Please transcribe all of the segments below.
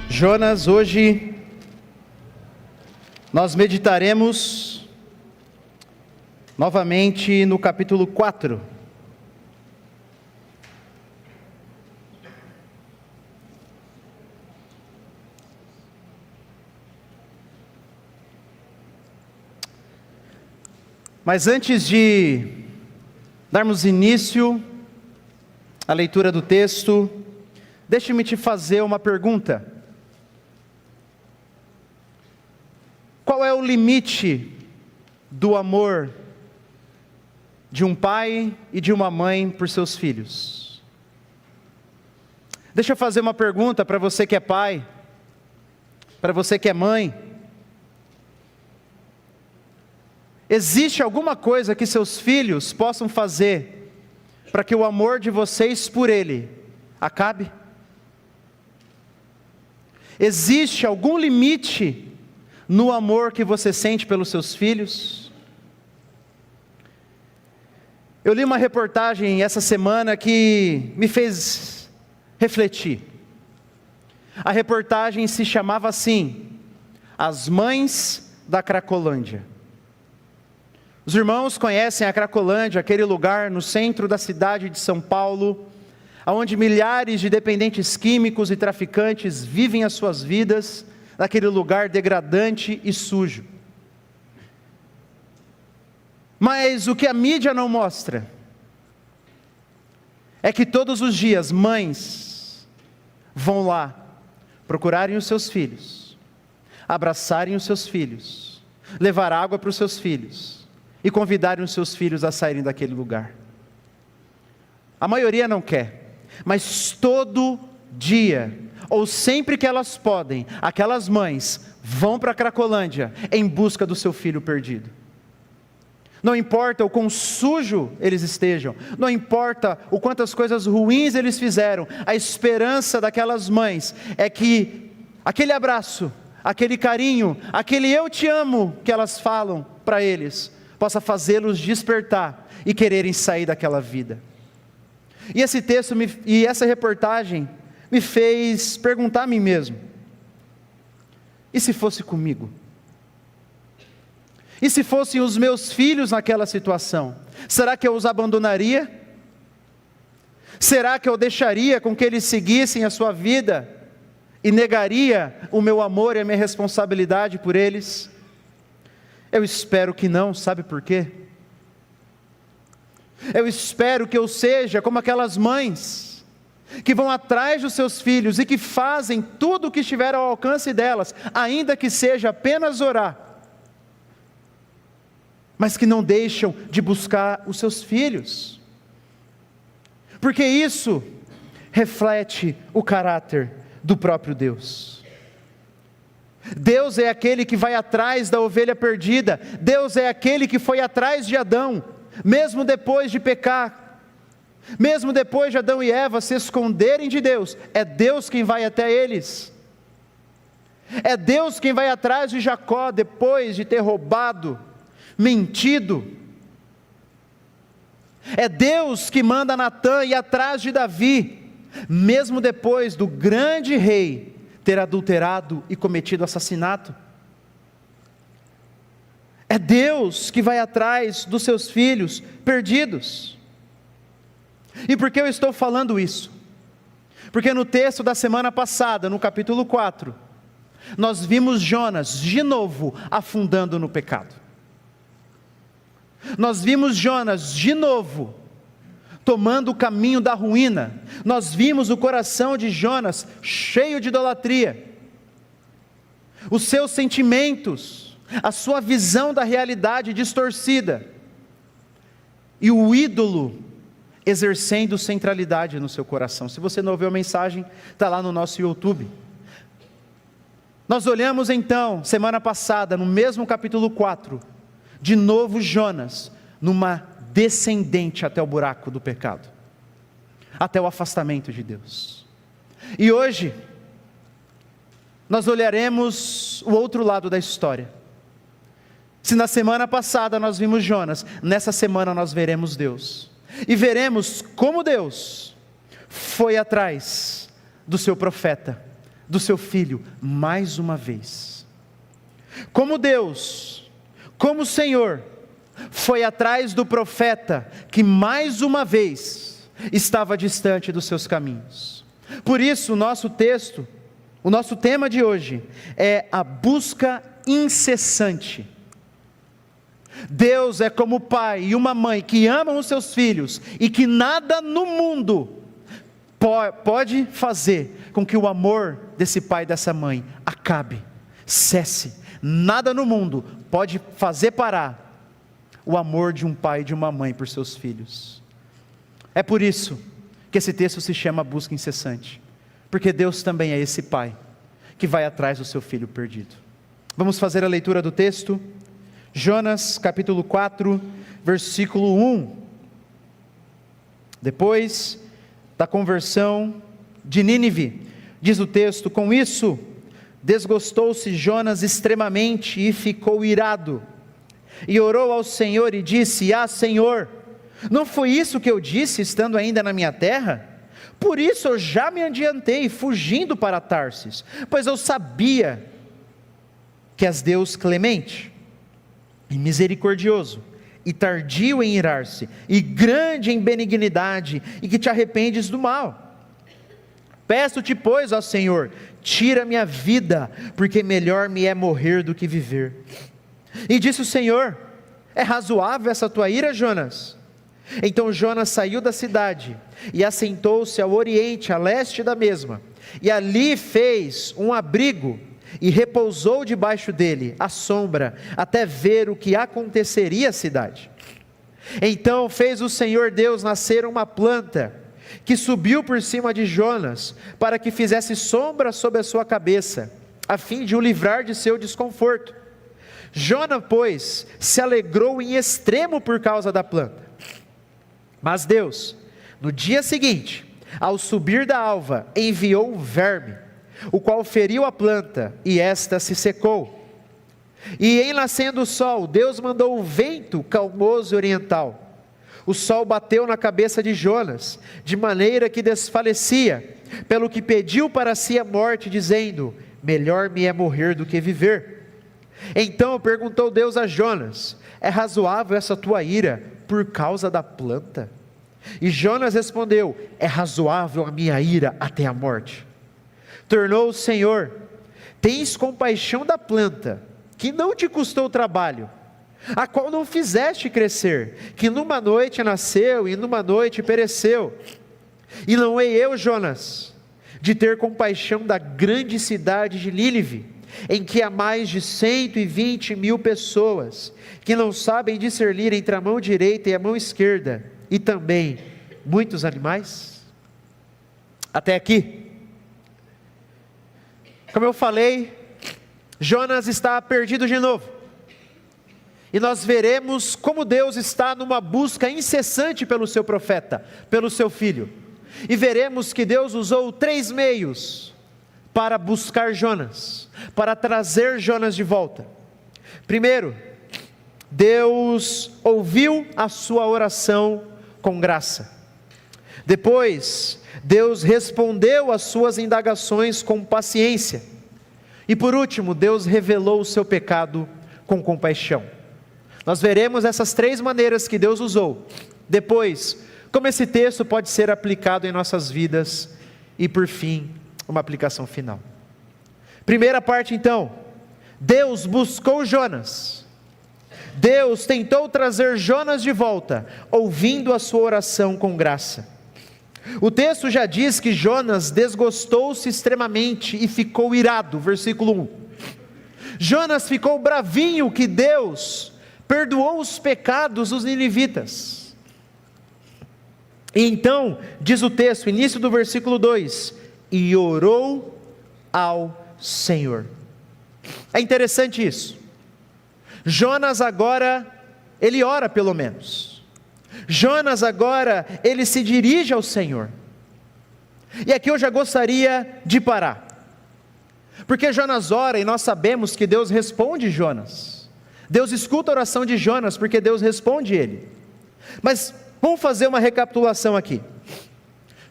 Jonas, hoje nós meditaremos novamente no capítulo 4. Mas antes de darmos início à leitura do texto, deixe-me te fazer uma pergunta. Qual é o limite do amor de um pai e de uma mãe por seus filhos? Deixa eu fazer uma pergunta para você que é pai, para você que é mãe. Existe alguma coisa que seus filhos possam fazer para que o amor de vocês por ele acabe? Existe algum limite no amor que você sente pelos seus filhos? Eu li uma reportagem essa semana que me fez refletir. A reportagem se chamava assim: As Mães da Cracolândia. Os irmãos conhecem a Cracolândia, aquele lugar no centro da cidade de São Paulo, onde milhares de dependentes químicos e traficantes vivem as suas vidas, naquele lugar degradante e sujo. Mas o que a mídia não mostra é que todos os dias mães vão lá procurarem os seus filhos, abraçarem os seus filhos, levar água para os seus filhos e convidarem os seus filhos a saírem daquele lugar. A maioria não quer, mas todo dia, ou sempre que elas podem, aquelas mães vão para a Cracolândia em busca do seu filho perdido. Não importa o quão sujo eles estejam, não importa o quantas coisas ruins eles fizeram, a esperança daquelas mães é que aquele abraço, aquele carinho, aquele eu te amo que elas falam para eles, possa fazê-los despertar e quererem sair daquela vida. E esse texto e essa reportagem me fez perguntar a mim mesmo: e se fosse comigo? E se fossem os meus filhos naquela situação? Será que eu os abandonaria? Será que eu deixaria com que eles seguissem a sua vida e negaria o meu amor e a minha responsabilidade por eles? Eu espero que não, sabe por quê? Eu espero que eu seja como aquelas mães que vão atrás dos seus filhos e que fazem tudo o que estiver ao alcance delas, ainda que seja apenas orar, mas que não deixam de buscar os seus filhos, porque isso reflete o caráter do próprio Deus. Deus é aquele que vai atrás da ovelha perdida, Deus é aquele que foi atrás de Adão, mesmo depois de pecar. Mesmo depois de Adão e Eva se esconderem de Deus, é Deus quem vai até eles. É Deus quem vai atrás de Jacó depois de ter roubado, mentido. É Deus que manda Natã ir atrás de Davi, mesmo depois do grande rei ter adulterado e cometido assassinato. É Deus que vai atrás dos seus filhos perdidos. E por que eu estou falando isso? Porque no texto da semana passada, no capítulo 4, nós vimos Jonas de novo afundando no pecado. Nós vimos Jonas de novo tomando o caminho da ruína. Nós vimos o coração de Jonas cheio de idolatria. Os seus sentimentos, a sua visão da realidade distorcida. E o ídolo exercendo centralidade no seu coração. Se você não ouviu a mensagem, está lá no nosso YouTube. Nós olhamos então, semana passada, no mesmo capítulo 4, de novo Jonas, numa descendente até o buraco do pecado, até o afastamento de Deus. E hoje, nós olharemos o outro lado da história. Se na semana passada nós vimos Jonas, nessa semana nós veremos Deus. E veremos como Deus foi atrás do seu profeta, do seu filho, mais uma vez. Como Deus, como o Senhor, foi atrás do profeta que mais uma vez estava distante dos seus caminhos. Por isso, o nosso texto, o nosso tema de hoje é a busca incessante. Deus é como o pai e uma mãe que amam os seus filhos e que nada no mundo pode fazer com que o amor desse pai e dessa mãe acabe, cesse. Nada no mundo pode fazer parar o amor de um pai e de uma mãe por seus filhos. É por isso que esse texto se chama busca incessante, porque Deus também é esse pai que vai atrás do seu filho perdido. Vamos fazer a leitura do texto? Jonas capítulo 4, versículo 1. Depois da conversão de Nínive, diz o texto: com isso desgostou-se Jonas extremamente e ficou irado, e orou ao Senhor e disse: Senhor, não foi isso que eu disse estando ainda na minha terra? Por isso eu já me adiantei, fugindo para Tarsis, pois eu sabia que és Deus clemente e misericordioso, e tardio em irar-se, e grande em benignidade, e que te arrependes do mal. Peço-te, pois, ó Senhor, tira minha vida, porque melhor me é morrer do que viver. E disse o Senhor: é razoável essa tua ira, Jonas? Então Jonas saiu da cidade, e assentou-se ao oriente, a leste da mesma, e ali fez um abrigo, e repousou debaixo dele, à sombra, até ver o que aconteceria à cidade. Então fez o Senhor Deus nascer uma planta, que subiu por cima de Jonas, para que fizesse sombra sobre a sua cabeça, a fim de o livrar de seu desconforto. Jonas, pois, se alegrou em extremo por causa da planta. Mas Deus, no dia seguinte, ao subir da alva, enviou um verme, o qual feriu a planta, e esta se secou. E em nascendo o sol, Deus mandou o vento calmoso e oriental. O sol bateu na cabeça de Jonas, de maneira que desfalecia, pelo que pediu para si a morte, dizendo: melhor me é morrer do que viver. Então perguntou Deus a Jonas: é razoável essa tua ira por causa da planta? E Jonas respondeu: é razoável a minha ira até a morte. Tornou o Senhor: tens compaixão da planta, que não te custou trabalho, a qual não fizeste crescer, que numa noite nasceu e numa noite pereceu. E não hei eu, Jonas, de ter compaixão da grande cidade de Nínive, em que há mais de 120.000 pessoas, que não sabem discernir entre a mão direita e a mão esquerda, e também muitos animais? Até aqui. Como eu falei, Jonas está perdido de novo. E nós veremos como Deus está numa busca incessante pelo seu profeta, pelo seu filho. E veremos que Deus usou 3 meios para buscar Jonas, para trazer Jonas de volta. Primeiro, Deus ouviu a sua oração com graça. Depois, Deus respondeu às suas indagações com paciência. E por último, Deus revelou o seu pecado com compaixão. Nós veremos essas 3 maneiras que Deus usou. Depois, como esse texto pode ser aplicado em nossas vidas. E por fim, uma aplicação final. Primeira parte então, Deus buscou Jonas. Deus tentou trazer Jonas de volta, ouvindo a sua oração com graça. O texto já diz que Jonas desgostou-se extremamente e ficou irado, versículo 1. Jonas ficou bravinho que Deus perdoou os pecados dos ninivitas. E então, diz o texto, início do versículo 2, e orou ao Senhor. É interessante isso. Jonas agora, ele ora pelo menos. Jonas agora, ele se dirige ao Senhor. E aqui eu já gostaria de parar. Porque Jonas ora e nós sabemos que Deus responde Jonas. Deus escuta a oração de Jonas porque Deus responde ele. Mas vamos fazer uma recapitulação aqui.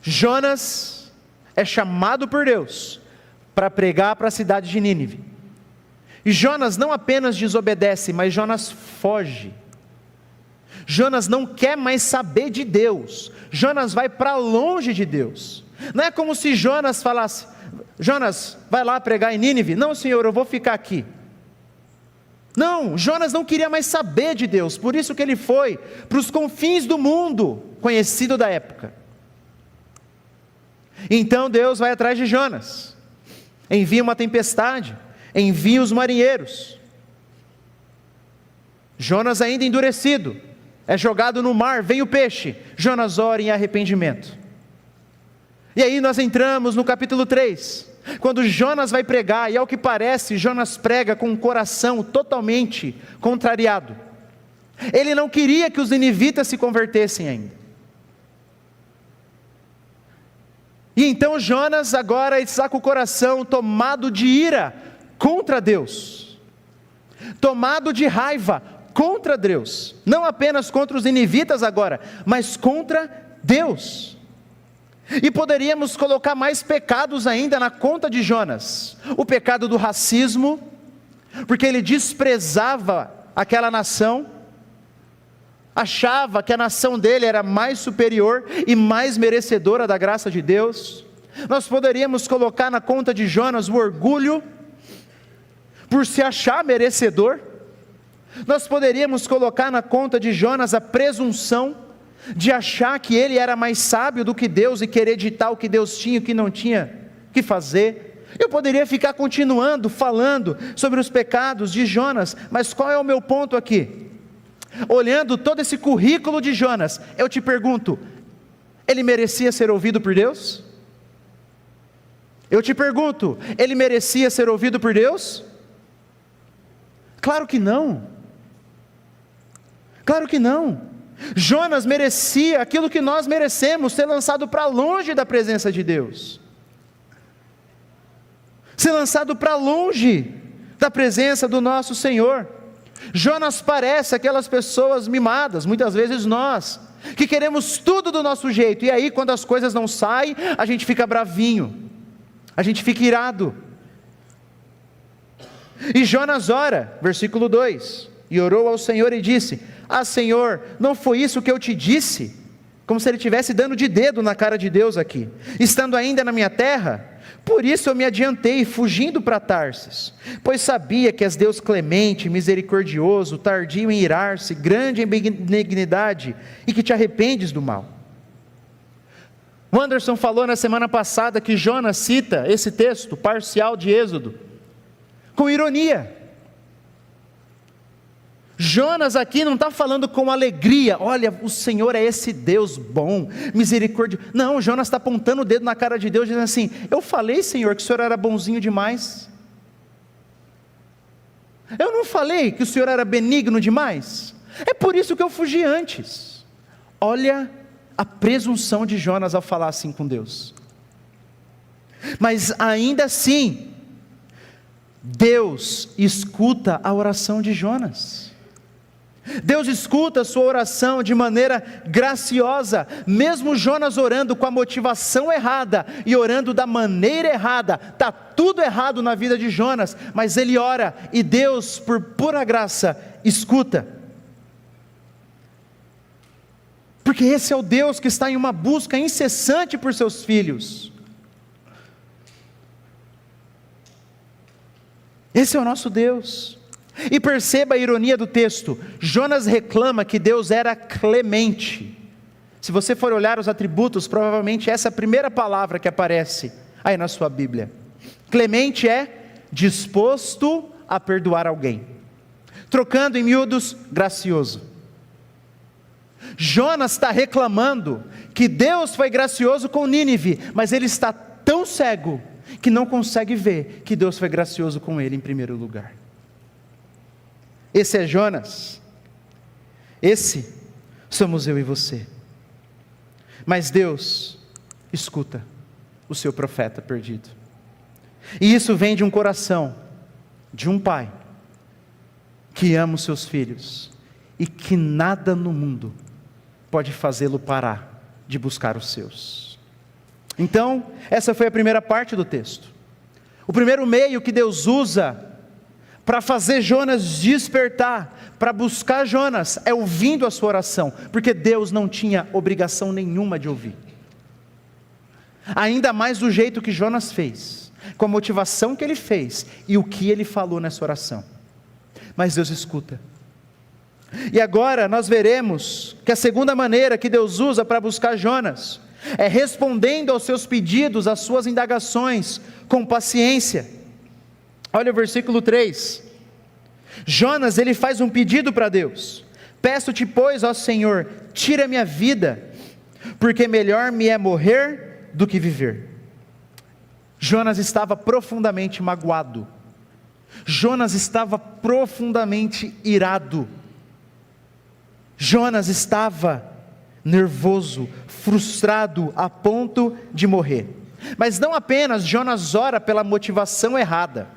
Jonas é chamado por Deus para pregar para a cidade de Nínive. E Jonas não apenas desobedece, mas Jonas foge. Jonas não quer mais saber de Deus. Jonas vai para longe de Deus. Não é como se Jonas falasse: Jonas, vai lá pregar em Nínive. Não, Senhor, eu vou ficar aqui. Não, Jonas não queria mais saber de Deus. Por isso que ele foi para os confins do mundo conhecido da época. Então Deus vai atrás de Jonas. Envia uma tempestade. Envia os marinheiros. Jonas ainda endurecido. É jogado no mar, vem o peixe. Jonas ora em arrependimento. E aí nós entramos no capítulo 3. Quando Jonas vai pregar, e ao que parece, Jonas prega com um coração totalmente contrariado. Ele não queria que os ninivitas se convertessem ainda. E então Jonas agora está com o coração tomado de ira contra Deus. Tomado de raiva contra Deus. Não apenas contra os ninivitas agora, mas contra Deus. E poderíamos colocar mais pecados ainda na conta de Jonas. O pecado do racismo, porque ele desprezava aquela nação, achava que a nação dele era mais superior e mais merecedora da graça de Deus. Nós poderíamos colocar na conta de Jonas o orgulho, por se achar merecedor. Nós poderíamos colocar na conta de Jonas a presunção, de achar que ele era mais sábio do que Deus e querer ditar o que Deus tinha e o que não tinha que fazer. Eu poderia ficar continuando falando sobre os pecados de Jonas, mas qual é o meu ponto aqui? Olhando todo esse currículo de Jonas, eu te pergunto, ele merecia ser ouvido por Deus? Eu te pergunto, ele merecia ser ouvido por Deus? Claro que não. Claro que não. Jonas merecia aquilo que nós merecemos, ser lançado para longe da presença de Deus. Ser lançado para longe da presença do nosso Senhor. Jonas parece aquelas pessoas mimadas, muitas vezes nós, que queremos tudo do nosso jeito, e aí quando as coisas não saem, a gente fica bravinho, a gente fica irado. E Jonas ora, versículo 2, e orou ao Senhor e disse: ah, Senhor, não foi isso que eu te disse? Como se ele estivesse dando de dedo na cara de Deus aqui. Estando ainda na minha terra, por isso eu me adiantei, fugindo para Tarsis, pois sabia que és Deus clemente, misericordioso, tardio em irar-se, grande em benignidade, e que te arrependes do mal. O Anderson falou na semana passada que Jonas cita esse texto parcial de Êxodo com ironia. Jonas aqui não está falando com alegria: olha, o Senhor é esse Deus bom, misericórdia. Não, Jonas está apontando o dedo na cara de Deus, dizendo assim: eu falei, Senhor, que o Senhor era bonzinho demais. Eu não falei que o Senhor era benigno demais. É por isso que eu fugi antes. Olha a presunção de Jonas ao falar assim com Deus. Mas ainda assim, Deus escuta a oração de Jonas. Deus escuta a sua oração de maneira graciosa, mesmo Jonas orando com a motivação errada, e orando da maneira errada, está tudo errado na vida de Jonas, mas ele ora, e Deus, por pura graça, escuta, porque esse é o Deus que está em uma busca incessante por seus filhos. Esse é o nosso Deus. E perceba a ironia do texto: Jonas reclama que Deus era clemente. Se você for olhar os atributos, provavelmente essa é a primeira palavra que aparece aí na sua Bíblia. Clemente é disposto a perdoar alguém. Trocando em miúdos, gracioso. Jonas está reclamando que Deus foi gracioso com Nínive, mas ele está tão cego que não consegue ver que Deus foi gracioso com ele em primeiro lugar. Esse é Jonas, esse somos eu e você. Mas Deus escuta o seu profeta perdido. E isso vem de um coração, de um pai, que ama os seus filhos, e que nada no mundo pode fazê-lo parar de buscar os seus. Então, essa foi a primeira parte do texto. O primeiro meio que Deus usa para fazer Jonas despertar, para buscar Jonas, é ouvindo a sua oração, porque Deus não tinha obrigação nenhuma de ouvir. Ainda mais do jeito que Jonas fez, com a motivação que ele fez e o que ele falou nessa oração. Mas Deus escuta. E agora nós veremos que a segunda maneira que Deus usa para buscar Jonas é respondendo aos seus pedidos, às suas indagações, com paciência. Olha o versículo 3. Jonas, ele faz um pedido para Deus: peço-te, pois, ó Senhor, tira minha vida, porque melhor me é morrer do que viver. Jonas estava profundamente magoado. Jonas estava profundamente irado. Jonas estava nervoso, frustrado, a ponto de morrer. Mas não apenas Jonas ora pela motivação errada.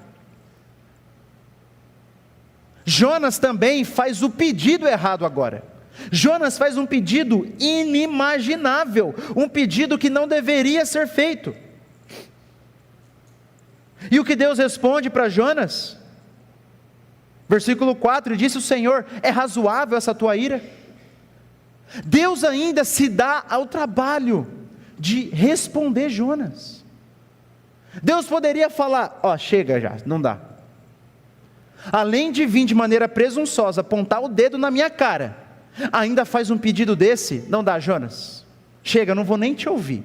Jonas também faz o pedido errado agora. Jonas faz um pedido inimaginável, um pedido que não deveria ser feito. E o que Deus responde para Jonas? Versículo 4, disse o Senhor: é razoável essa tua ira? Deus ainda se dá ao trabalho de responder Jonas. Deus poderia falar: ó, chega já, não dá. Além de vir de maneira presunçosa, apontar o dedo na minha cara, ainda faz um pedido desse: não dá, Jonas, chega, não vou nem te ouvir.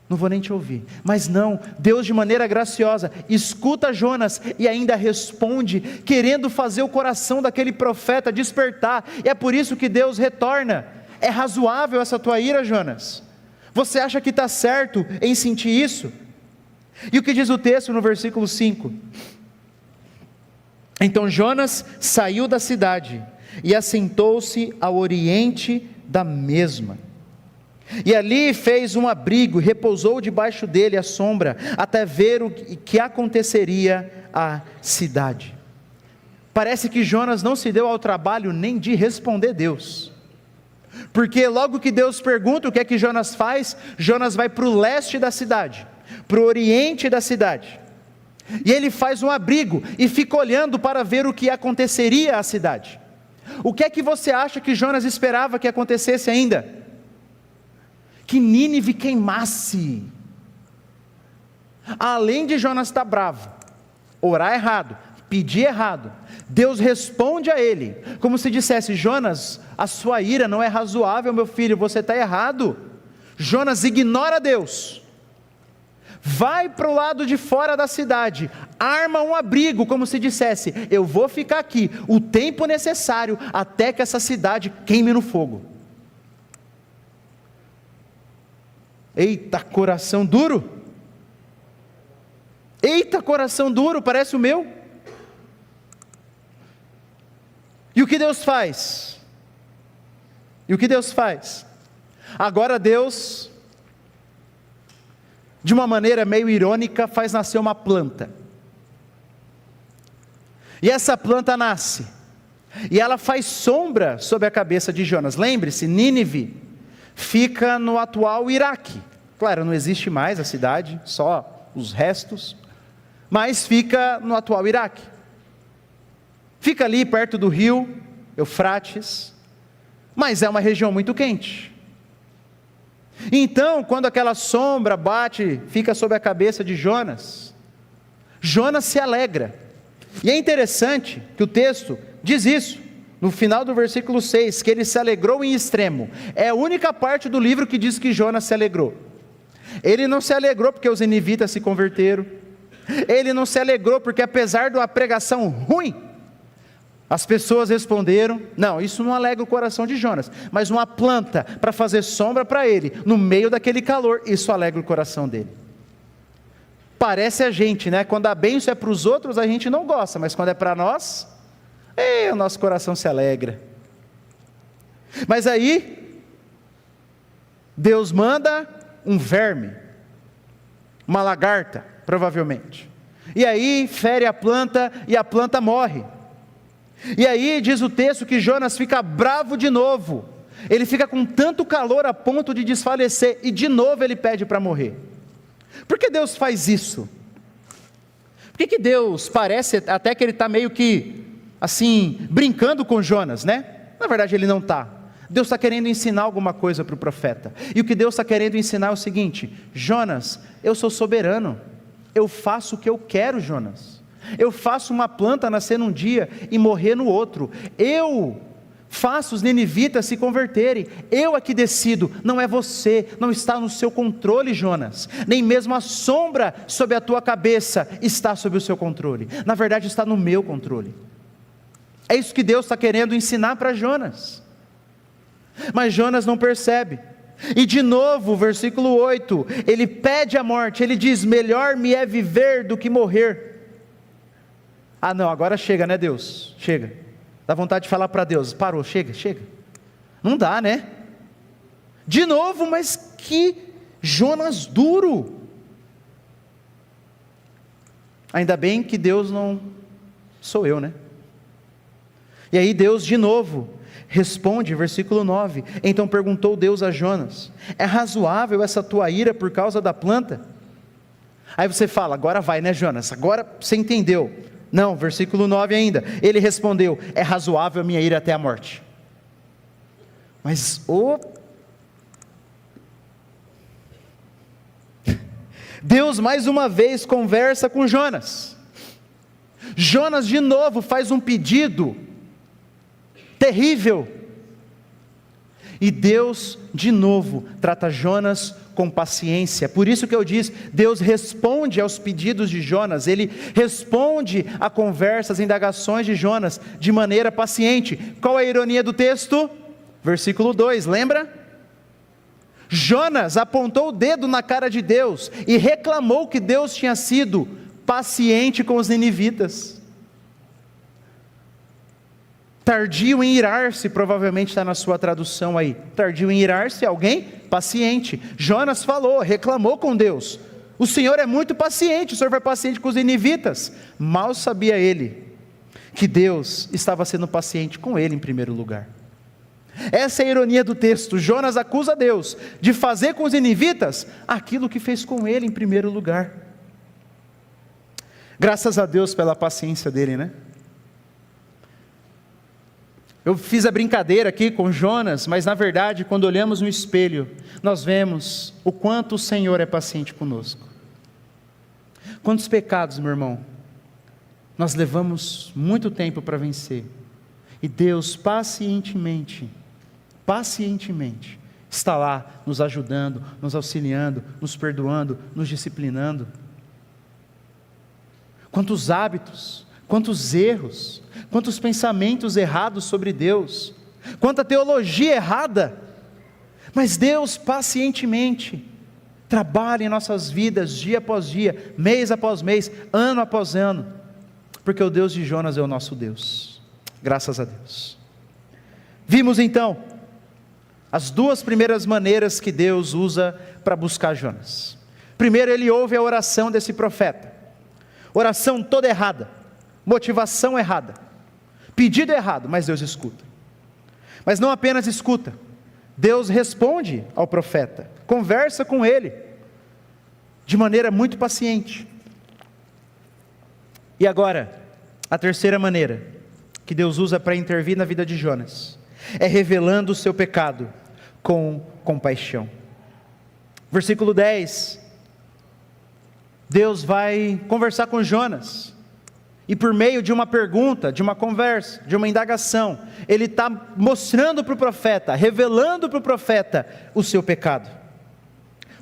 Não vou nem te ouvir. Mas não, Deus de maneira graciosa escuta Jonas e ainda responde, querendo fazer o coração daquele profeta despertar. E é por isso que Deus retorna: é razoável essa tua ira, Jonas? Você acha que está certo em sentir isso? E o que diz o texto no versículo 5? Então Jonas saiu da cidade e assentou-se ao oriente da mesma. E ali fez um abrigo, e repousou debaixo dele à sombra, até ver o que aconteceria à cidade. Parece que Jonas não se deu ao trabalho nem de responder Deus, porque logo que Deus pergunta o que é que Jonas faz, Jonas vai para o leste da cidade, para o oriente da cidade, e ele faz um abrigo, e fica olhando para ver o que aconteceria à cidade. O que é que você acha que Jonas esperava que acontecesse ainda? Que Nínive queimasse. Além de Jonas estar bravo, orar errado, pedir errado, Deus responde a ele, como se dissesse: Jonas, a sua ira não é razoável, meu filho, você está errado. Jonas ignora Deus, vai para o lado de fora da cidade, arma um abrigo, como se dissesse: eu vou ficar aqui o tempo necessário até que essa cidade queime no fogo. Eita, coração duro! Eita, coração duro, parece o meu. E o que Deus faz? E o que Deus faz? Agora Deus, de uma maneira meio irônica, faz nascer uma planta. E essa planta nasce, e ela faz sombra sobre a cabeça de Jonas. Lembre-se, Nínive fica no atual Iraque. Claro, não existe mais a cidade, só os restos, mas fica no atual Iraque. Fica ali perto do rio Eufrates, mas é uma região muito quente. Então, quando aquela sombra bate, fica sobre a cabeça de Jonas, Jonas se alegra. E é interessante que o texto diz isso, no final do versículo 6, que ele se alegrou em extremo. É a única parte do livro que diz que Jonas se alegrou. Ele não se alegrou porque os ninivitas se converteram. Ele não se alegrou porque, apesar de uma pregação ruim, as pessoas responderam. Não, isso não alegra o coração de Jonas. Mas uma planta para fazer sombra para ele, no meio daquele calor, isso alegra o coração dele. Parece a gente, né? Quando a bênção é para os outros, a gente não gosta. Mas quando é para nós, o nosso coração se alegra. Mas aí Deus manda um verme, uma lagarta, provavelmente. E aí fere a planta e a planta morre. E aí diz o texto que Jonas fica bravo de novo. Ele fica com tanto calor a ponto de desfalecer, e de novo ele pede para morrer. Por que Deus faz isso? Por que Deus parece até que ele está meio que assim, brincando com Jonas, né? Na verdade ele não está. Deus está querendo ensinar alguma coisa para o profeta. E o que Deus está querendo ensinar é o seguinte: Jonas, eu sou soberano. Eu faço o que eu quero, Jonas. Eu faço uma planta nascer num dia e morrer no outro. Eu faço os ninivitas se converterem. Eu aqui decido, não é você, não está no seu controle, Jonas. Nem mesmo a sombra sobre a tua cabeça está sob o seu controle. Na verdade está no meu controle. É isso que Deus está querendo ensinar para Jonas. Mas Jonas não percebe. E de novo, versículo 8, ele pede a morte, ele diz: melhor me é viver do que morrer. Ah não, agora chega, né Deus? Chega. Dá vontade de falar para Deus: parou, chega. Não dá, né? De novo, mas que Jonas duro. Ainda bem que Deus não sou eu, né? E aí Deus de novo responde, versículo 9, então perguntou Deus a Jonas: é razoável essa tua ira por causa da planta? Aí você fala: agora vai, né Jonas, agora você entendeu. Não, versículo 9 ainda, ele respondeu: é razoável a minha ira até a morte. Mas Deus mais uma vez conversa com Jonas. Jonas de novo faz um pedido terrível, e Deus de novo trata Jonas com paciência. Por isso que eu disse, Deus responde aos pedidos de Jonas, Ele responde a conversas, indagações de Jonas de maneira paciente. Qual é a ironia do texto? Versículo 2, lembra? Jonas apontou o dedo na cara de Deus e reclamou que Deus tinha sido paciente com os ninivitas. Tardio em irar-se, provavelmente está na sua tradução aí. Tardio em irar-se, alguém paciente. Jonas falou, reclamou com Deus: o Senhor é muito paciente, o Senhor foi paciente com os ninivitas. Mal sabia ele que Deus estava sendo paciente com ele em primeiro lugar. Essa é a ironia do texto. Jonas acusa Deus de fazer com os ninivitas aquilo que fez com ele em primeiro lugar. Graças a Deus pela paciência dele, né? Eu fiz a brincadeira aqui com Jonas, mas na verdade, quando olhamos no espelho, nós vemos o quanto o Senhor é paciente conosco. Quantos pecados, meu irmão, nós levamos muito tempo para vencer, e Deus pacientemente está lá nos ajudando, nos auxiliando, nos perdoando, nos disciplinando. Quantos hábitos, quantos erros, quantos pensamentos errados sobre Deus, quanta teologia errada, mas Deus pacientemente trabalha em nossas vidas dia após dia, mês após mês, ano após ano, porque o Deus de Jonas é o nosso Deus. Graças a Deus. Vimos então as duas primeiras maneiras que Deus usa para buscar Jonas. Primeiro, ele ouve a oração desse profeta, oração toda errada, motivação errada, pedido errado, mas Deus escuta. Mas não apenas escuta, Deus responde ao profeta, conversa com ele, de maneira muito paciente. E agora, a terceira maneira que Deus usa para intervir na vida de Jonas, é revelando o seu pecado com compaixão. Versículo 10, Deus vai conversar com Jonas, e por meio de uma pergunta, de uma conversa, de uma indagação, ele está mostrando para o profeta, revelando para o profeta o seu pecado.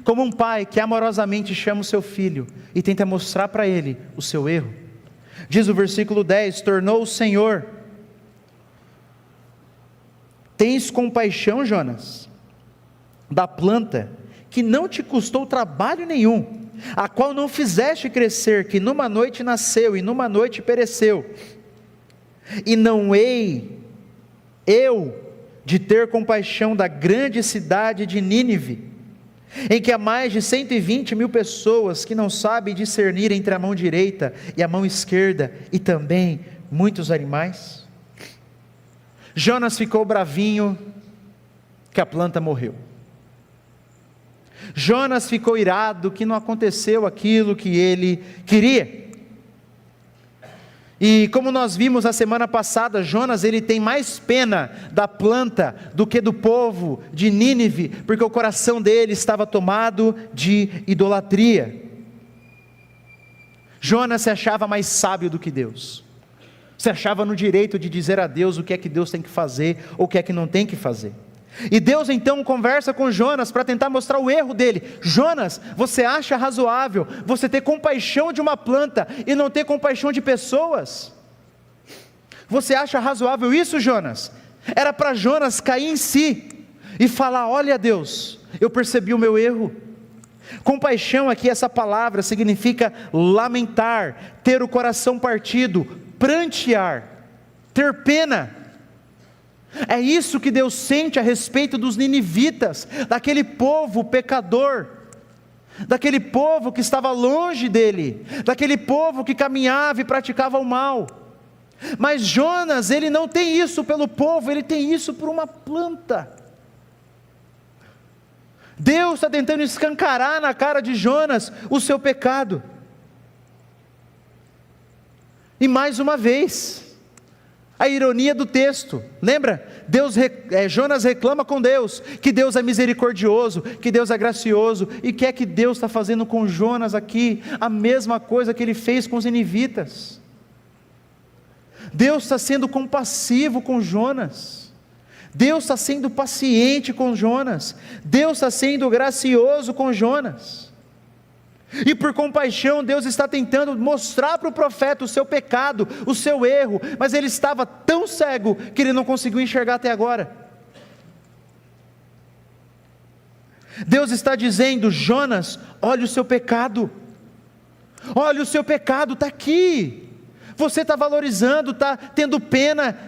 Como um pai que amorosamente chama o seu filho e tenta mostrar para ele o seu erro. Diz o versículo 10, tornou o Senhor: tens compaixão, Jonas, da planta que não te custou trabalho nenhum, a qual não fizeste crescer, que numa noite nasceu e numa noite pereceu. E não hei eu de ter compaixão da grande cidade de Nínive, em que há mais de 120 mil pessoas que não sabem discernir entre a mão direita e a mão esquerda, e também muitos animais? Jonas ficou bravinho que a planta morreu. Jonas ficou irado que não aconteceu aquilo que ele queria. E como nós vimos na semana passada, Jonas ele tem mais pena da planta do que do povo de Nínive, porque o coração dele estava tomado de idolatria. Jonas se achava mais sábio do que Deus, se achava no direito de dizer a Deus o que é que Deus tem que fazer, ou o que é que não tem que fazer. E Deus então conversa com Jonas para tentar mostrar o erro dele. Jonas, você acha razoável você ter compaixão de uma planta e não ter compaixão de pessoas? Você acha razoável isso, Jonas? Era para Jonas cair em si e falar: olha Deus, eu percebi o meu erro. Compaixão aqui, essa palavra significa lamentar, ter o coração partido, prantear, ter pena. É isso que Deus sente a respeito dos ninivitas, daquele povo pecador, daquele povo que estava longe dele, daquele povo que caminhava e praticava o mal. Mas Jonas, ele não tem isso pelo povo, ele tem isso por uma planta. Deus está tentando escancarar na cara de Jonas o seu pecado. E mais uma vez, a ironia do texto, lembra? Jonas reclama com Deus, que Deus é misericordioso, que Deus é gracioso, e o que é que Deus está fazendo com Jonas aqui? A mesma coisa que ele fez com os ninivitas. Deus está sendo compassivo com Jonas, Deus está sendo paciente com Jonas, Deus está sendo gracioso com Jonas. E por compaixão, Deus está tentando mostrar para o profeta o seu pecado, o seu erro, mas ele estava tão cego que ele não conseguiu enxergar até agora. Deus está dizendo: Jonas, olha o seu pecado, olha o seu pecado, está aqui. Você está valorizando, está tendo pena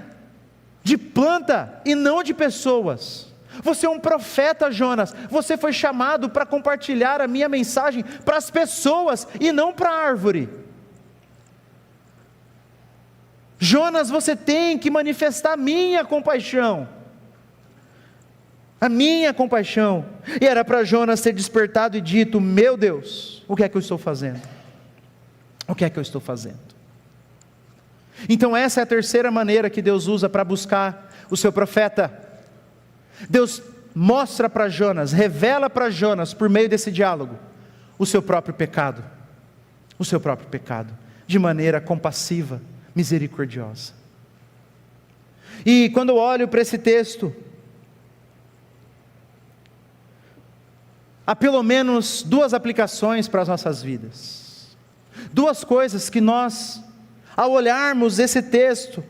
de planta e não de pessoas. Você é um profeta, Jonas, você foi chamado para compartilhar a minha mensagem para as pessoas e não para a árvore. Jonas, você tem que manifestar a minha compaixão, a minha compaixão. E era para Jonas ter despertado e dito: meu Deus, o que é que eu estou fazendo? O que é que eu estou fazendo? Então essa é a terceira maneira que Deus usa para buscar o seu profeta. Deus mostra para Jonas, revela para Jonas, por meio desse diálogo, o seu próprio pecado, de maneira compassiva, misericordiosa. E quando eu olho para esse texto, há pelo menos duas aplicações para as nossas vidas, duas coisas que nós, ao olharmos esse texto,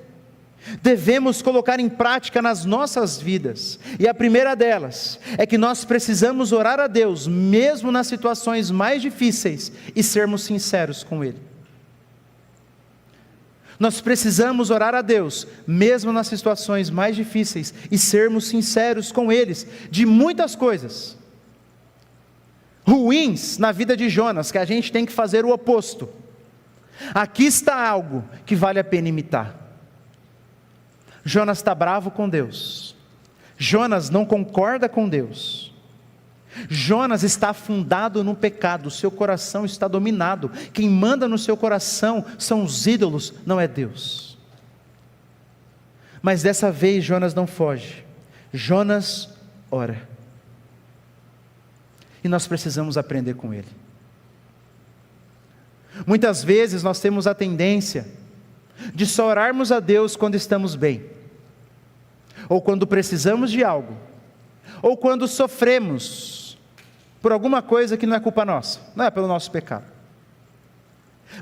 devemos colocar em prática nas nossas vidas. E a primeira delas é que nós precisamos orar a Deus mesmo nas situações mais difíceis e sermos sinceros com Ele. Nós precisamos orar a Deus mesmo nas situações mais difíceis e sermos sinceros com eles de muitas coisas ruins na vida de Jonas, que a gente tem que fazer o oposto. Aqui está algo que vale a pena imitar. Jonas está bravo com Deus, Jonas não concorda com Deus, Jonas está afundado no pecado, seu coração está dominado, quem manda no seu coração são os ídolos, não é Deus. Mas dessa vez Jonas não foge, Jonas ora, e nós precisamos aprender com ele. Muitas vezes nós temos a tendência de só orarmos a Deus quando estamos bem, ou quando precisamos de algo, ou quando sofremos por alguma coisa que não é culpa nossa, não é pelo nosso pecado.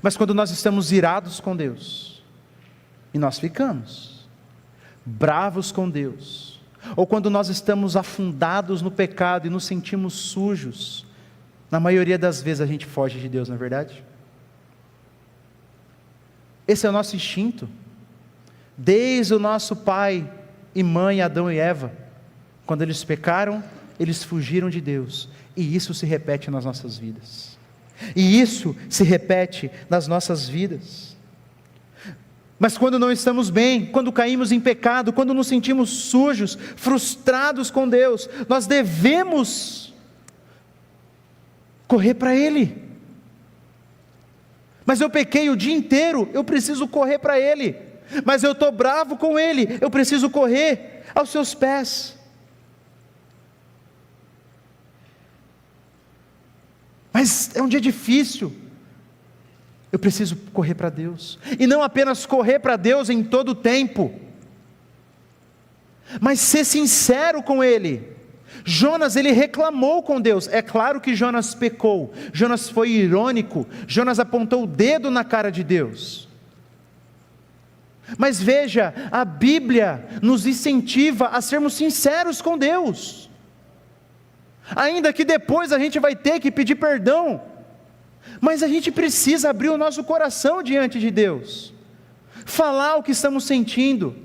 Mas quando nós estamos irados com Deus, e nós ficamos bravos com Deus, ou quando nós estamos afundados no pecado e nos sentimos sujos, na maioria das vezes a gente foge de Deus, não é verdade? Esse é o nosso instinto, desde o nosso pai e mãe, Adão e Eva, quando eles pecaram, eles fugiram de Deus, e isso se repete nas nossas vidas. E isso se repete nas nossas vidas. Mas quando não estamos bem, quando caímos em pecado, quando nos sentimos sujos, frustrados com Deus, nós devemos correr para Ele. Mas eu pequei o dia inteiro, eu preciso correr para Ele. Mas eu estou bravo com Ele, eu preciso correr aos seus pés. Mas é um dia difícil, eu preciso correr para Deus, e não apenas correr para Deus em todo o tempo, mas ser sincero com Ele. Jonas, ele reclamou com Deus, é claro que Jonas pecou, Jonas foi irônico, Jonas apontou o dedo na cara de Deus, mas veja, a Bíblia nos incentiva a sermos sinceros com Deus, ainda que depois a gente vai ter que pedir perdão, mas a gente precisa abrir o nosso coração diante de Deus, falar o que estamos sentindo,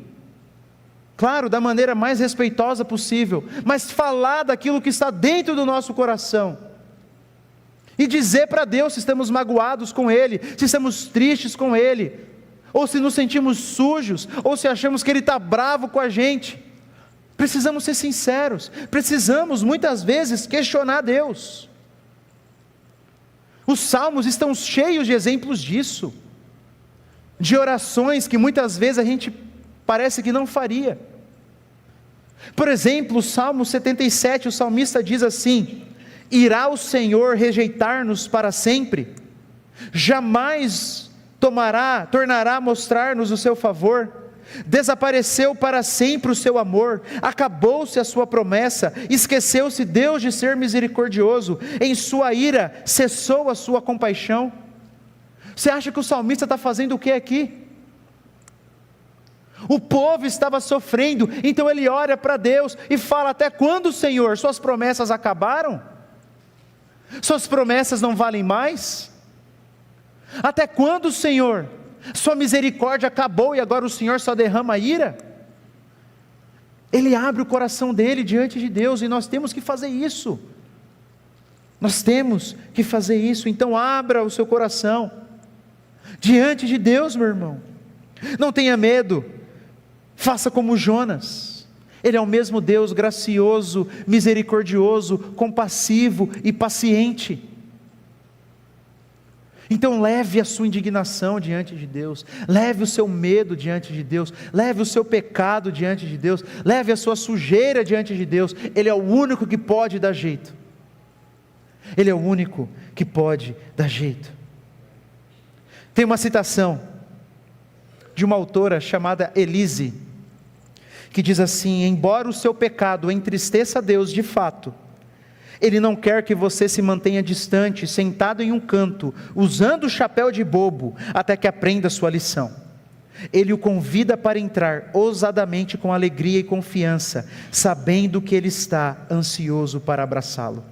claro, da maneira mais respeitosa possível, mas falar daquilo que está dentro do nosso coração, e dizer para Deus se estamos magoados com Ele, se estamos tristes com Ele, ou se nos sentimos sujos, ou se achamos que Ele está bravo com a gente. Precisamos ser sinceros, precisamos muitas vezes questionar Deus. Os salmos estão cheios de exemplos disso, de orações que muitas vezes a gente parece que não faria. Por exemplo, o Salmo 77, o salmista diz assim: irá o Senhor rejeitar-nos para sempre? Jamais tornará a mostrar-nos o seu favor? Desapareceu para sempre o seu amor, acabou-se a sua promessa, esqueceu-se Deus de ser misericordioso, em sua ira cessou a sua compaixão. Você acha que o salmista está fazendo o que aqui? O povo estava sofrendo, então ele olha para Deus e fala: até quando, Senhor? Suas promessas acabaram? Suas promessas não valem mais? Até quando, Senhor? Sua misericórdia acabou e agora o Senhor só derrama ira? Ele abre o coração dele diante de Deus, e nós temos que fazer isso. Nós temos que fazer isso. Então abra o seu coração diante de Deus, meu irmão. Não tenha medo, faça como Jonas. Ele é o mesmo Deus gracioso, misericordioso, compassivo e paciente. Então leve a sua indignação diante de Deus, leve o seu medo diante de Deus, leve o seu pecado diante de Deus, leve a sua sujeira diante de Deus. Ele é o único que pode dar jeito. Ele é o único que pode dar jeito. Tem uma citação de uma autora chamada Elise, que diz assim: embora o seu pecado entristeça a Deus de fato, Ele não quer que você se mantenha distante, sentado em um canto, usando o chapéu de bobo, até que aprenda a sua lição. Ele o convida para entrar ousadamente com alegria e confiança, sabendo que Ele está ansioso para abraçá-lo.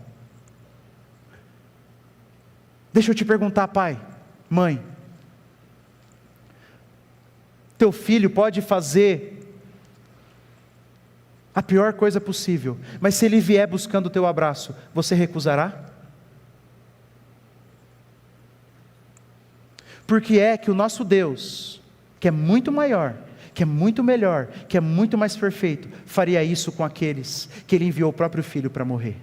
Deixa eu te perguntar, pai, mãe, teu filho pode fazer a pior coisa possível, mas se ele vier buscando o teu abraço, você recusará? Porque é que o nosso Deus, que é muito maior, que é muito melhor, que é muito mais perfeito, faria isso com aqueles que Ele enviou o próprio Filho para morrer.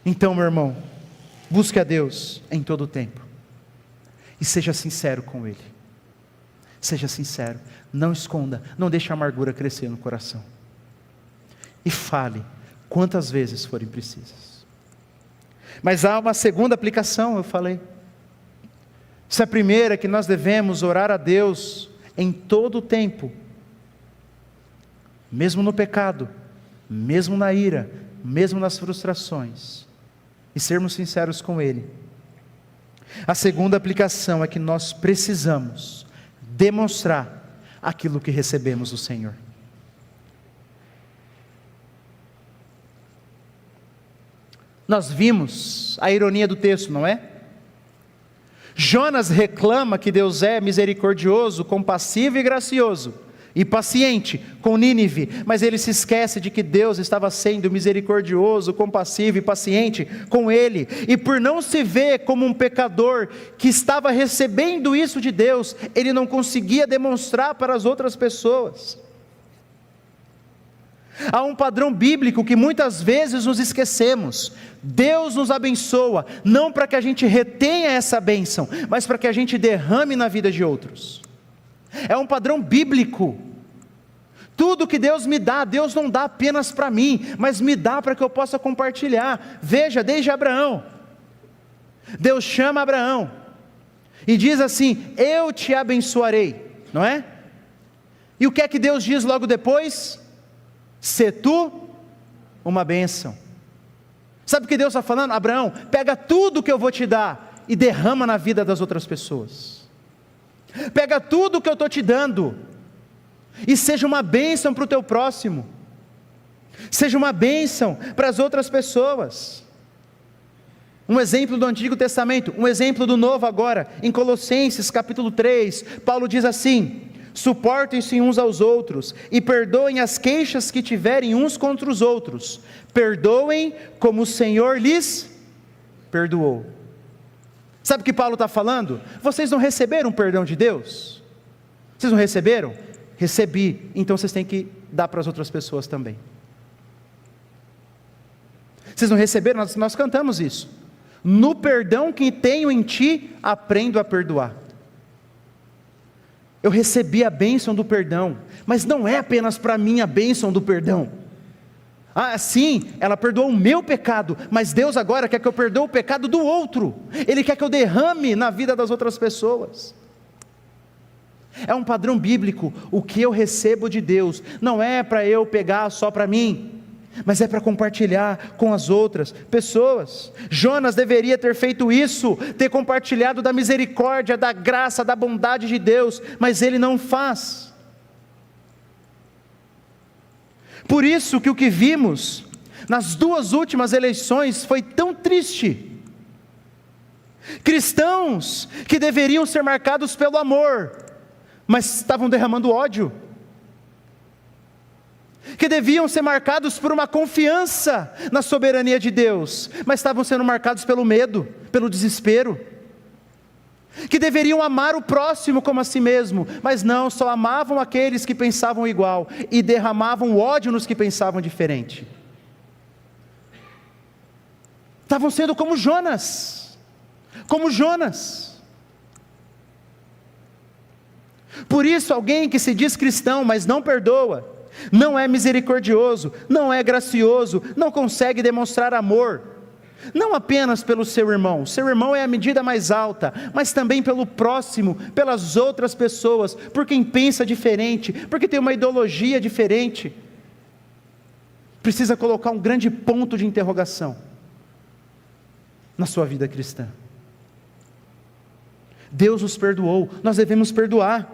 Então, meu irmão, busque a Deus em todo o tempo, e seja sincero com Ele. Seja sincero, não esconda, não deixe a amargura crescer no coração, e fale quantas vezes forem precisas. Mas há uma segunda aplicação, eu falei. Se a primeira é que nós devemos orar a Deus em todo o tempo, mesmo no pecado, mesmo na ira, mesmo nas frustrações, e sermos sinceros com Ele. A segunda aplicação é que nós precisamos demonstrar aquilo que recebemos do Senhor. Nós vimos a ironia do texto, não é? Jonas reclama que Deus é misericordioso, compassivo e gracioso, e paciente com Nínive, mas ele se esquece de que Deus estava sendo misericordioso, compassivo e paciente com ele, e por não se ver como um pecador que estava recebendo isso de Deus, ele não conseguia demonstrar para as outras pessoas. Há um padrão bíblico que muitas vezes nos esquecemos. Deus nos abençoa, não para que a gente retenha essa bênção, mas para que a gente derrame na vida de outros. É um padrão bíblico. Tudo que Deus me dá, Deus não dá apenas para mim, mas me dá para que eu possa compartilhar. Veja, desde Abraão, Deus chama Abraão e diz assim: eu te abençoarei, não é? E o que é que Deus diz logo depois? Sê tu uma bênção. Sabe o que Deus está falando? Abraão, pega tudo que eu vou te dar e derrama na vida das outras pessoas. Pega tudo que eu estou te dando e seja uma bênção para o teu próximo, seja uma bênção para as outras pessoas. Um exemplo do Antigo Testamento, um exemplo do Novo agora, em Colossenses capítulo 3, Paulo diz assim: suportem-se uns aos outros e perdoem as queixas que tiverem uns contra os outros, perdoem como o Senhor lhes perdoou. Sabe o que Paulo está falando? Vocês não receberam o perdão de Deus? Vocês não receberam? Recebi, então vocês têm que dar para as outras pessoas também. Vocês não receberam? Nós cantamos isso. No perdão que tenho em ti, aprendo a perdoar. Eu recebi a bênção do perdão, mas não é apenas para mim a bênção do perdão. Ah, sim, ela perdoou o meu pecado, mas Deus agora quer que eu perdoe o pecado do outro. Ele quer que eu derrame na vida das outras pessoas. É um padrão bíblico. O que eu recebo de Deus não é para eu pegar só para mim, mas é para compartilhar com as outras pessoas. Jonas deveria ter feito isso, ter compartilhado da misericórdia, da graça, da bondade de Deus, mas ele não faz. Por isso que o que vimos nas duas últimas eleições foi tão triste. Cristãos que deveriam ser marcados pelo amor, mas estavam derramando ódio. Que deviam ser marcados por uma confiança na soberania de Deus, mas estavam sendo marcados pelo medo, pelo desespero. Que deveriam amar o próximo como a si mesmo, mas não, só amavam aqueles que pensavam igual, e derramavam ódio nos que pensavam diferente. Estavam sendo como Jonas. Por isso, alguém que se diz cristão, mas não perdoa, não é misericordioso, não é gracioso, não consegue demonstrar amor, não apenas pelo seu irmão é a medida mais alta, mas também pelo próximo, pelas outras pessoas, por quem pensa diferente, porque tem uma ideologia diferente, precisa colocar um grande ponto de interrogação na sua vida cristã. Deus nos perdoou, nós devemos perdoar.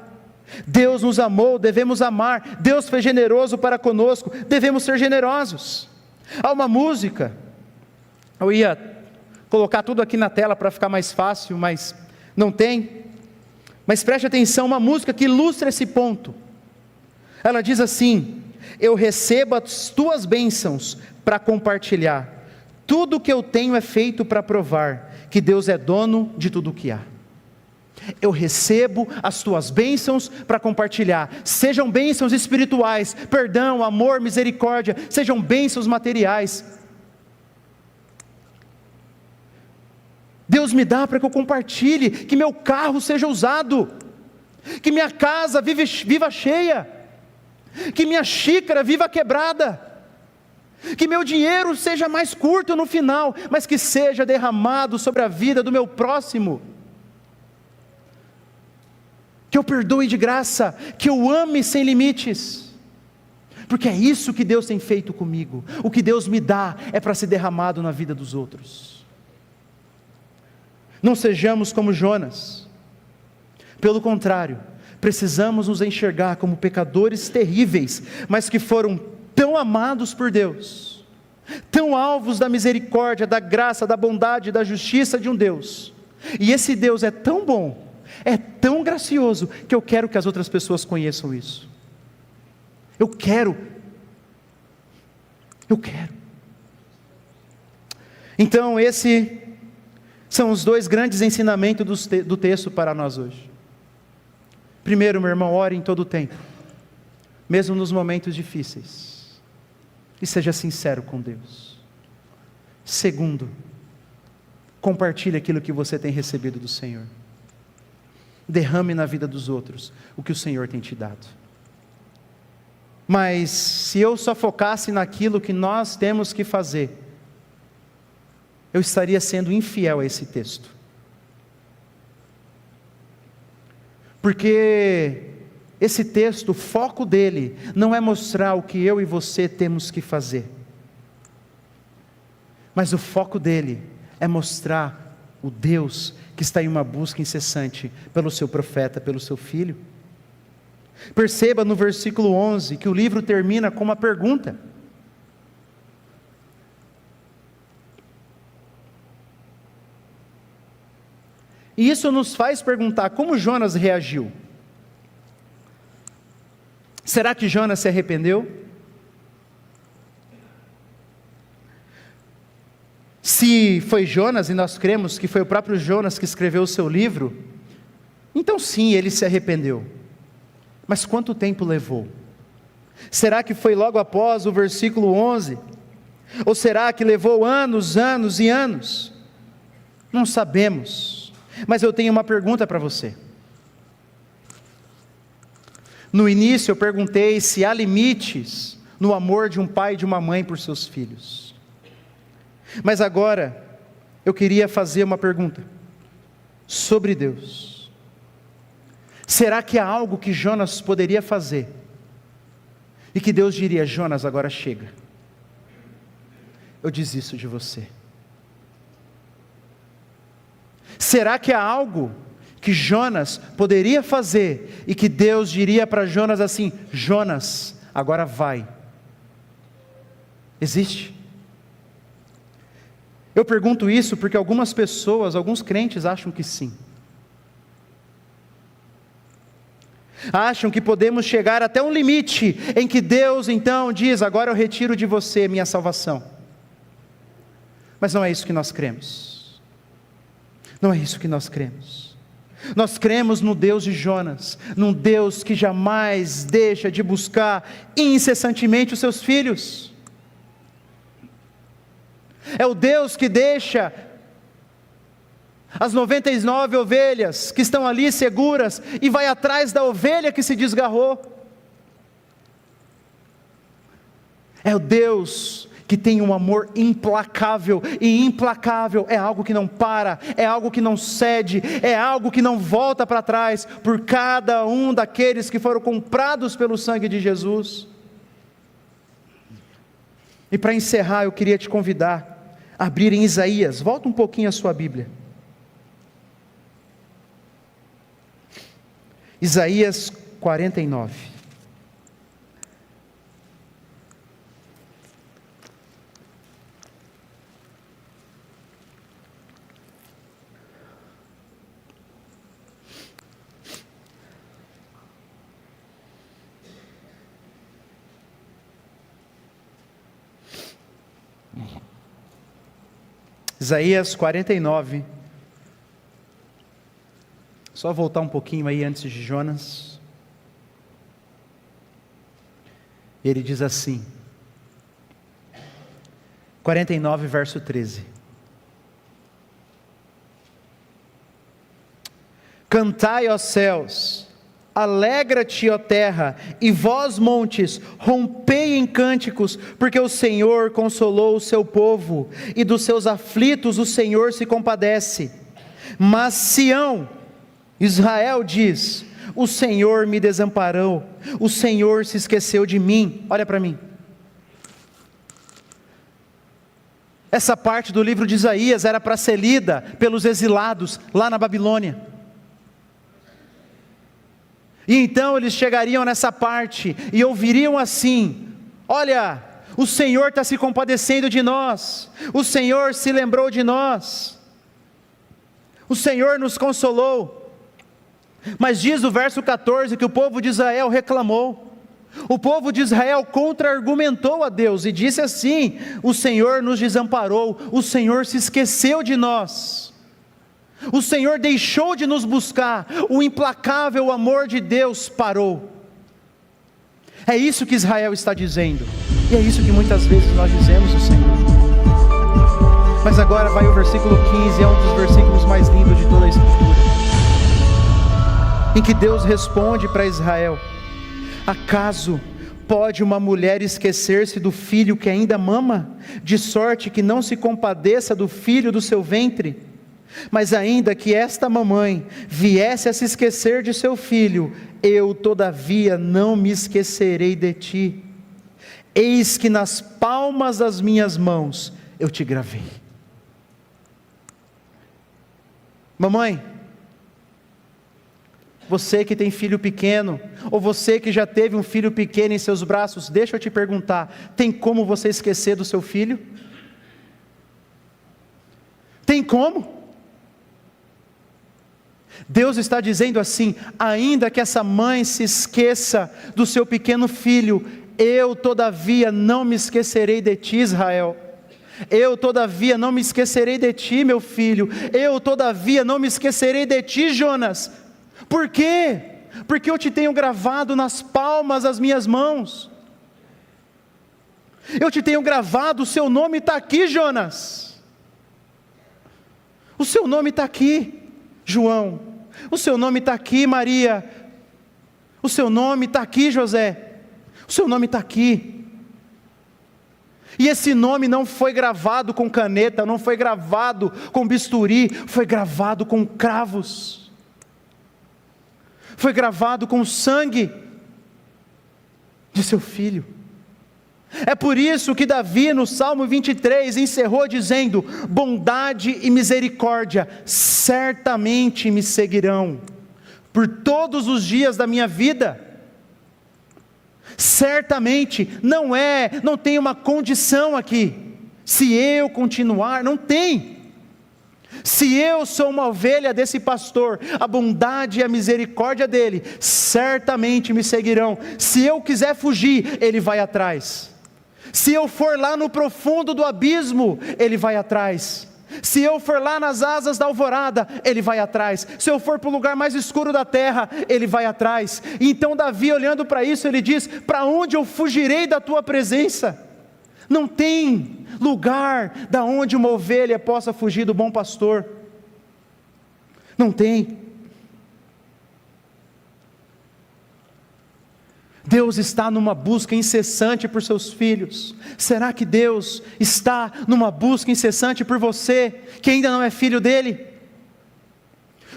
Deus nos amou, devemos amar. Deus foi generoso para conosco, devemos ser generosos. Há uma música, eu ia colocar tudo aqui na tela para ficar mais fácil, mas não tem. Mas preste atenção, uma música que ilustra esse ponto. Ela diz assim: eu recebo as tuas bênçãos para compartilhar, tudo que eu tenho é feito para provar que Deus é dono de tudo o que há. Eu recebo as tuas bênçãos para compartilhar, sejam bênçãos espirituais, perdão, amor, misericórdia, sejam bênçãos materiais. Deus me dá para que eu compartilhe, que meu carro seja usado, que minha casa viva cheia, que minha xícara viva quebrada, que meu dinheiro seja mais curto no final, mas que seja derramado sobre a vida do meu próximo. Que eu perdoe de graça, que eu ame sem limites, porque é isso que Deus tem feito comigo. O que Deus me dá é para ser derramado na vida dos outros. Não sejamos como Jonas, pelo contrário, precisamos nos enxergar como pecadores terríveis, mas que foram tão amados por Deus, tão alvos da misericórdia, da graça, da bondade, da justiça de um Deus, e esse Deus é tão bom, é tão gracioso, que eu quero que as outras pessoas conheçam isso. Eu quero. Então, esses são os dois grandes ensinamentos do texto para nós hoje. Primeiro, meu irmão, ore em todo o tempo, mesmo nos momentos difíceis, e seja sincero com Deus. Segundo, compartilhe aquilo que você tem recebido do Senhor. Derrame na vida dos outros o que o Senhor tem te dado. Mas se eu só focasse naquilo que nós temos que fazer, eu estaria sendo infiel a esse texto. Porque esse texto, o foco dele, não é mostrar o que eu e você temos que fazer. Mas o foco dele é mostrar o Deus que está em uma busca incessante pelo seu profeta, pelo seu filho. Perceba no versículo 11 que o livro termina com uma pergunta. E isso nos faz perguntar como Jonas reagiu. Será que Jonas se arrependeu? Se foi Jonas, e nós cremos que foi o próprio Jonas que escreveu o seu livro, então sim, ele se arrependeu. Mas quanto tempo levou? Será que foi logo após o versículo 11? Ou será que levou anos e anos? Não sabemos. Mas eu tenho uma pergunta para você. No início eu perguntei se há limites no amor de um pai e de uma mãe por seus filhos. Mas agora eu queria fazer uma pergunta sobre Deus. Será que há algo que Jonas poderia fazer e que Deus diria: Jonas, agora chega, eu desisto de você? Será que há algo que Jonas poderia fazer e que Deus diria para Jonas assim: Jonas, agora vai? Existe? Eu pergunto isso porque algumas pessoas, alguns crentes acham que sim. Acham que podemos chegar até um limite em que Deus então diz: agora eu retiro de você minha salvação. Mas não é isso que nós cremos. Não é isso que nós cremos. Nós cremos no Deus de Jonas, num Deus que jamais deixa de buscar incessantemente os seus filhos. É o Deus que deixa as 99 ovelhas que estão ali seguras e vai atrás da ovelha que se desgarrou. É o Deus que tem um amor implacável, e implacável é algo que não para, é algo que não cede, é algo que não volta para trás, por cada um daqueles que foram comprados pelo sangue de Jesus. E para encerrar, eu queria te convidar a abrir em Isaías, volta um pouquinho a sua Bíblia. Isaías 49. Isaías 49. Só voltar um pouquinho aí antes de Jonas. Ele diz assim, 49 verso 13. Cantai, ó céus, alegra-te, ó terra, e vós, montes, rompei em cânticos, porque o Senhor consolou o seu povo, e dos seus aflitos o Senhor se compadece. Mas Sião, Israel diz: o Senhor me desamparou, o Senhor se esqueceu de mim. Olha para mim. Essa parte do livro de Isaías era para ser lida pelos exilados lá na Babilônia. E então eles chegariam nessa parte e ouviriam assim: olha, o Senhor está se compadecendo de nós, o Senhor se lembrou de nós, o Senhor nos consolou. Mas diz o verso 14 que o povo de Israel reclamou: O povo de Israel contra-argumentou a Deus e disse assim: o Senhor nos desamparou, o Senhor se esqueceu de nós, o Senhor deixou de nos buscar, o implacável amor de Deus parou. É isso que Israel está dizendo, e é isso que muitas vezes nós dizemos ao Senhor. Mas agora vai o versículo 15, é um dos versículos mais lindos de toda a Escritura, em que Deus responde para Israel: acaso pode uma mulher esquecer-se do filho que ainda mama, de sorte que não se compadeça do filho do seu ventre? Mas ainda que esta mamãe viesse a se esquecer de seu filho, eu todavia não me esquecerei de ti. Eis que nas palmas das minhas mãos eu te gravei. Mamãe, você que tem filho pequeno, ou você que já teve um filho pequeno em seus braços, deixa eu te perguntar, tem como você esquecer do seu filho? Tem como? Deus está dizendo assim: ainda que essa mãe se esqueça do seu pequeno filho, eu todavia não me esquecerei de ti, Israel. Eu todavia não me esquecerei de ti, meu filho. Eu todavia não me esquecerei de ti, Jonas. Por quê? Porque eu te tenho gravado nas palmas das minhas mãos. Eu te tenho gravado, o seu nome está aqui, Jonas. O seu nome está aqui, João. O seu nome está aqui, Maria. O seu nome está aqui, José. O seu nome está aqui. E esse nome não foi gravado com caneta, não foi gravado com bisturi, foi gravado com cravos, foi gravado com o sangue de seu filho. É por isso que Davi no Salmo 23 encerrou dizendo: bondade e misericórdia certamente me seguirão por todos os dias da minha vida. Certamente, não tem uma condição aqui, se eu continuar, não tem. Se eu sou uma ovelha desse pastor, a bondade e a misericórdia dele certamente me seguirão. Se eu quiser fugir, ele vai atrás. Se eu for lá no profundo do abismo, ele vai atrás. Se eu for lá nas asas da alvorada, ele vai atrás. Se eu for para o lugar mais escuro da terra, ele vai atrás. Então Davi, olhando para isso, ele diz: para onde eu fugirei da tua presença? Não tem lugar da onde uma ovelha possa fugir do bom pastor. Não tem. Deus está numa busca incessante por seus filhos. Será que Deus está numa busca incessante por você, que ainda não é filho dele?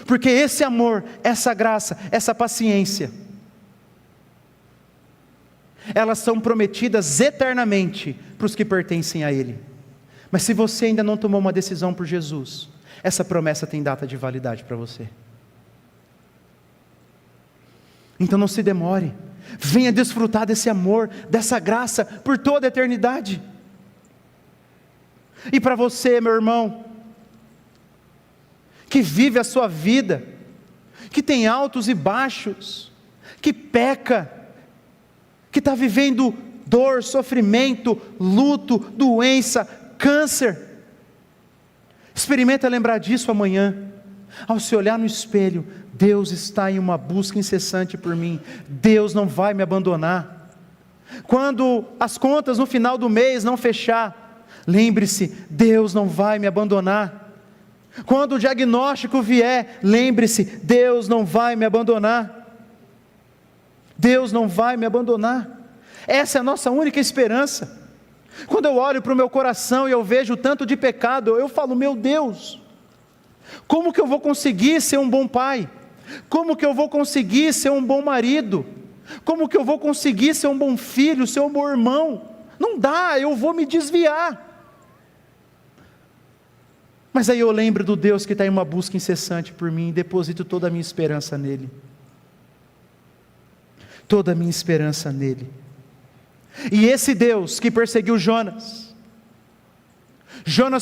Porque esse amor, essa graça, essa paciência, elas são prometidas eternamente para os que pertencem a Ele. Mas se você ainda não tomou uma decisão por Jesus, essa promessa tem data de validade para você. Então não se demore. Venha desfrutar desse amor, dessa graça, por toda a eternidade. E para você, meu irmão, que vive a sua vida, que tem altos e baixos, que peca, que está vivendo dor, sofrimento, luto, doença, câncer, experimenta lembrar disso amanhã, ao se olhar no espelho. Deus está em uma busca incessante por mim, Deus não vai me abandonar. Quando as contas no final do mês não fechar, lembre-se, Deus não vai me abandonar. Quando o diagnóstico vier, lembre-se, Deus não vai me abandonar. Deus não vai me abandonar. Essa é a nossa única esperança. Quando eu olho para o meu coração e eu vejo o tanto de pecado, eu falo: meu Deus, como que eu vou conseguir ser um bom pai? Como que eu vou conseguir ser um bom marido? Como que eu vou conseguir ser um bom filho, ser um bom irmão? Não dá, eu vou me desviar. Mas aí eu lembro do Deus que está em uma busca incessante por mim, e deposito toda a minha esperança nele. Toda a minha esperança nele. E esse Deus que perseguiu Jonas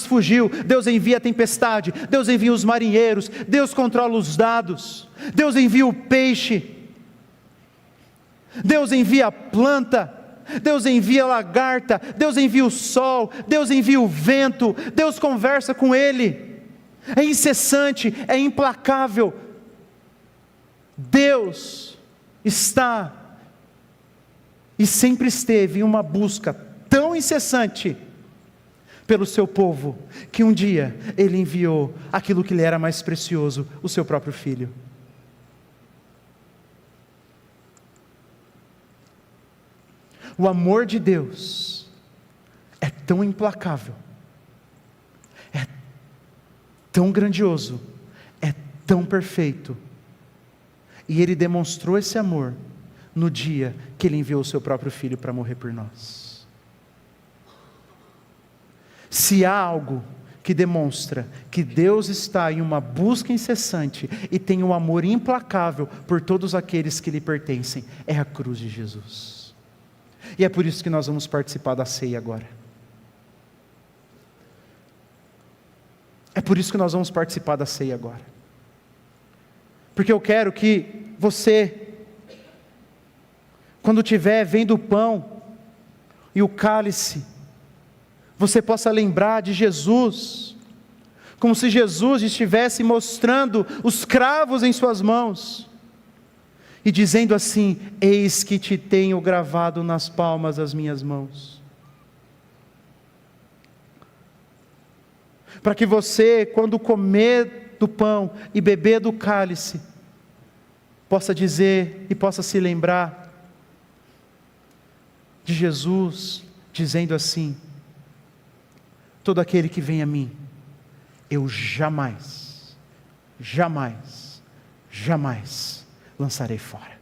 fugiu, Deus envia a tempestade, Deus envia os marinheiros, Deus controla os dados, Deus envia o peixe. Deus envia a planta, Deus envia a lagarta, Deus envia o sol, Deus envia o vento, Deus conversa com ele. É incessante, é implacável. Deus está e sempre esteve em uma busca tão incessante pelo seu povo, que um dia Ele enviou aquilo que lhe era mais precioso, o seu próprio Filho. O amor de Deus é tão implacável, é tão grandioso, é tão perfeito, e Ele demonstrou esse amor no dia que Ele enviou o seu próprio Filho para morrer por nós. Se há algo que demonstra que Deus está em uma busca incessante e tem um amor implacável por todos aqueles que lhe pertencem, é a cruz de Jesus. E é por isso que nós vamos participar da ceia agora. É por isso que nós vamos participar da ceia agora. Porque eu quero que você, quando estiver vendo o pão e o cálice, você possa lembrar de Jesus, como se Jesus estivesse mostrando os cravos em suas mãos, e dizendo assim: eis que te tenho gravado nas palmas das minhas mãos. Para que você, quando comer do pão e beber do cálice, possa dizer e possa se lembrar de Jesus dizendo assim: todo aquele que vem a mim, eu jamais, jamais, jamais lançarei fora.